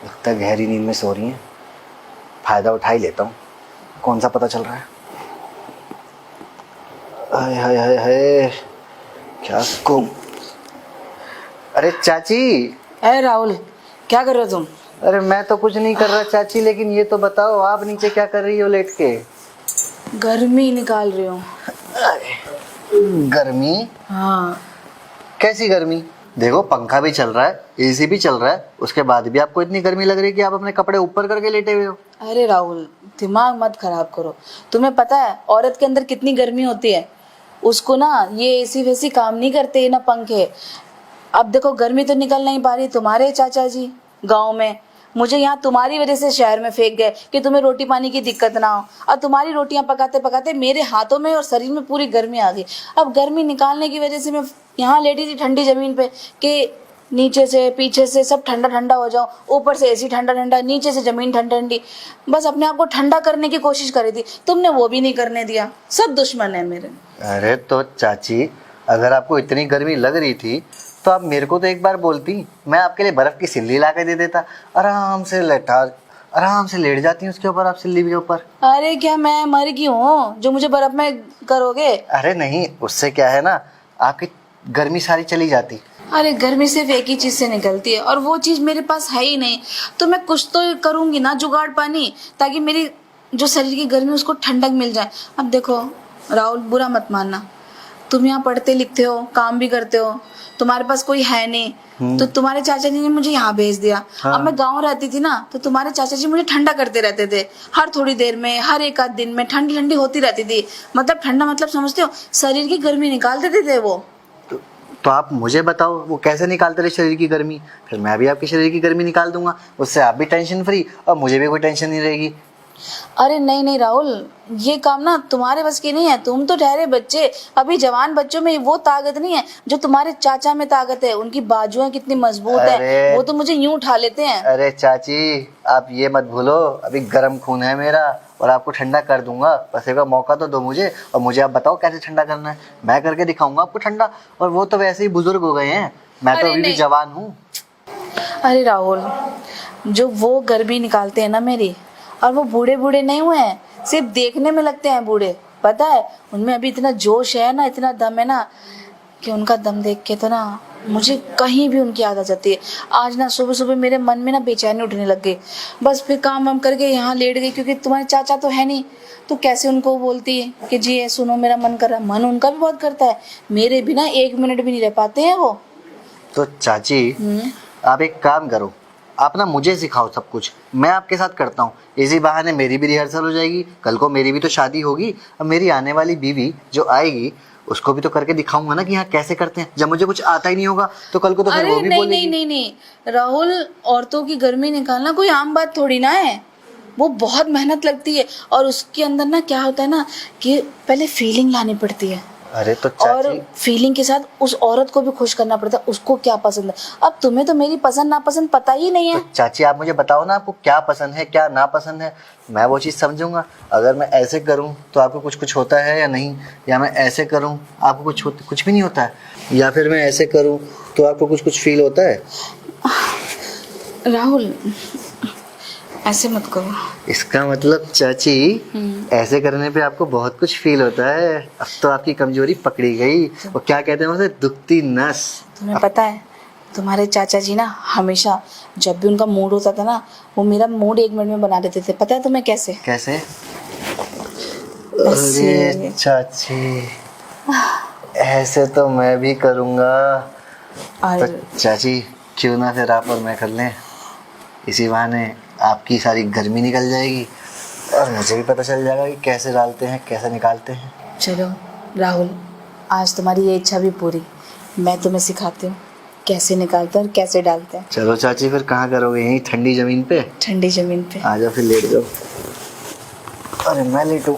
लगता है गहरी नींद में सो रही हैं। फायदा उठा ही लेता हूँ। कौन सा पता चल रहा है? हाय हाय हाय हाय, क्या को। अरे चाची। अरे राहुल, क्या कर रहे हो तुम? अरे मैं तो कुछ नहीं कर रहा चाची, लेकिन ये तो बताओ आप नीचे क्या कर रही हो लेट के? गर्मी निकाल रही हूँ। गर्मी? हाँ। कैसी गर्मी? देखो पंखा भी चल रहा है, एसी भी चल रहा है, उसके बाद भी आपको इतनी गर्मी लग रही है कि आप अपने कपड़े ऊपर करके लेटे हुए हो। अरे राहुल, दिमाग मत खराब करो। तुम्हें पता है औरत के अंदर कितनी गर्मी होती है? उसको ना ये एसी वैसी काम नहीं करते, ना पंखे। अब देखो गर्मी तो निकल नहीं पा रही। तुम्हारे चाचा जी गाँव में मुझे यहाँ तुम्हारी वजह से शहर में फेंक गए कि तुम्हें रोटी पानी की दिक्कत ना हो, और तुम्हारी रोटियां पकाते पकाते मेरे हाथों में और शरीर में पूरी गर्मी आ गई। अब गर्मी निकालने की वजह से मैं यहाँ लेटी थी ठंडी जमीन पे कि नीचे से पीछे से सब ठंडा ठंडा हो जाओ, ऊपर से एसी ठंडा ठंडा, नीचे से जमीन ठंडी ठंडी। बस अपने आप को ठंडा करने की कोशिश करी थी, तुमने वो भी नहीं करने दिया। सब दुश्मन है मेरे। अरे तो चाची, अगर आपको इतनी गर्मी लग रही थी तो आप मेरे को तो एक बार बोलती, मैं आपके लिए बर्फ की सिल्ली ला के दे देता। आराम से लेट जाती उसके ऊपर, आप सिल्ली के ऊपर। अरे क्या मैं मर गई हूँ जो मुझे बर्फ में करोगे? अरे नहीं, उससे क्या है ना, आपकी गर्मी सारी चली जाती। अरे गर्मी सिर्फ एक ही चीज से निकलती है, और वो चीज मेरे पास है ही नहीं। तो मैं कुछ तो करूंगी ना, जुगाड़ पानी, ताकि मेरी जो शरीर की गर्मी उसको ठंडक मिल जाए। अब देखो राहुल, बुरा मत मानना, तुम यहाँ पढ़ते लिखते हो, काम भी करते हो, तुम्हारे पास कोई है नहीं, तो तुम्हारे चाचा जी ने मुझे यहाँ भेज दिया। हाँ। अब मैं गाँव रहती थी ना, तो तुम्हारे चाचा जी मुझे ठंडा करते रहते थे। हर थोड़ी देर में, हर एक आध दिन में ठंडी ठंडी होती रहती थी। मतलब ठंडा मतलब समझते हो, शरीर की गर्मी निकाल देते थे वो। तो आप मुझे बताओ वो कैसे निकालते रहे शरीर की गर्मी, फिर मैं भी आपके शरीर की गर्मी निकाल दूंगा। उससे आप भी टेंशन फ्री और मुझे भी कोई टेंशन नहीं रहेगी। अरे नहीं नहीं राहुल, ये काम ना तुम्हारे बस की नहीं है। तुम तो ठहरे बच्चे, अभी जवान बच्चों में वो ताकत नहीं है जो तुम्हारे चाचा में ताकत है। उनकी बाजुएं कितनी मजबूत है, वो तो मुझे यूं उठा लेते हैं। अरे चाची, आप ये मत भूलो, अभी गर्म खून है मेरा और आपको ठंडा कर दूंगा। बस एक बार मौका तो दो मुझे, और मुझे आप बताओ कैसे ठंडा करना है, मैं करके दिखाऊंगा आपको ठंडा। और वो तो वैसे ही बुजुर्ग हो गए हैं, मैं तो अभी भी जवान हूँ। अरे राहुल, जो वो गर्मी निकालते हैं ना मेरी, और वो बूढ़े बूढ़े नहीं हुए हैं, सिर्फ देखने में लगते हैं बूढ़े। पता है उनमें अभी इतना जोश है ना, इतना दम है ना, कि उनका दम देख के तो ना मुझे कहीं भी उनकी याद आ जाती है। आज ना सुबह सुबह मेरे मन में ना बेचैनी उठने लग गई। बस फिर काम वाम करके यहाँ लेट गई, क्योंकि तुम्हारे चाचा तो है नहीं, तो कैसे उनको बोलती है कि जी सुनो मेरा मन कर रहा। मन उनका भी बहुत करता है, मेरे बिना एक मिनट भी नहीं रह पाते हैं वो। तो चाची आप एक काम करो, आप ना मुझे सिखाओ सब कुछ, मैं आपके साथ करता हूँ। इसी बहाने मेरी भी रिहर्सल हो जाएगी, कल को मेरी भी तो शादी होगी। अब मेरी आने वाली बीवी जो आएगी उसको भी तो करके दिखाऊंगा ना कि यहाँ कैसे करते हैं। जब मुझे कुछ आता ही नहीं होगा तो कल को तो फिर वो भी बोलेगी। नहीं राहुल, औरतों की गर्मी निकालना कोई आम बात थोड़ी ना है। वो बहुत मेहनत लगती है, और उसके अंदर ना क्या होता है ना कि पहले फीलिंग लानी पड़ती है। अरे तो और चाची, फीलिंग के साथ उस औरत को भी खुश करना पड़ता है, उसको क्या पसंद है। अब तुम्हें तो मेरी पसंद नापसंद पता ही नहीं है। तो चाची आप मुझे बताओ ना, आपको क्या पसंद है क्या नापसंद है, मैं वो चीज़ समझूंगा। अगर मैं ऐसे करूं तो आपको कुछ कुछ होता है या नहीं, या मैं ऐसे करूं आपको कुछ भी नहीं होता है, या फिर मैं ऐसे करूं तो आपको कुछ कुछ फील होता है। राहुल ऐसे मत करो। इसका मतलब चाची ऐसे करने पे आपको बहुत कुछ फील होता है। अब तो आपकी कमजोरी पकड़ी गई, वो क्या कहते हैं उसे, दुखती नस। तुम्हें पता है तुम्हारे चाचा जी ना हमेशा जब भी उनका मूड होता था ना, वो मेरा मूड एक मिनट में बना देते थे। पता है तुम्हें कैसे? कैसे? अरे चाची, ऐसे तो मैं भी करूँगा। तो चाची क्यों ना फिर आप और मैं कर लें, इसी बहाने आपकी सारी गर्मी निकल जाएगी और मुझे भी पता चल जाएगा कि कैसे डालते हैं कैसे निकालते हैं। चलो राहुल, आज तुम्हारी ये इच्छा भी पूरी, मैं तुम्हें सिखाती हूँ कैसे निकालते हैं और कैसे डालते हैं। चलो चाची, फिर कहाँ करोगे, यहीं ठंडी जमीन पे? ठंडी जमीन पे आ जाओ फिर लेट जाओ। अरे मैं लेटूं?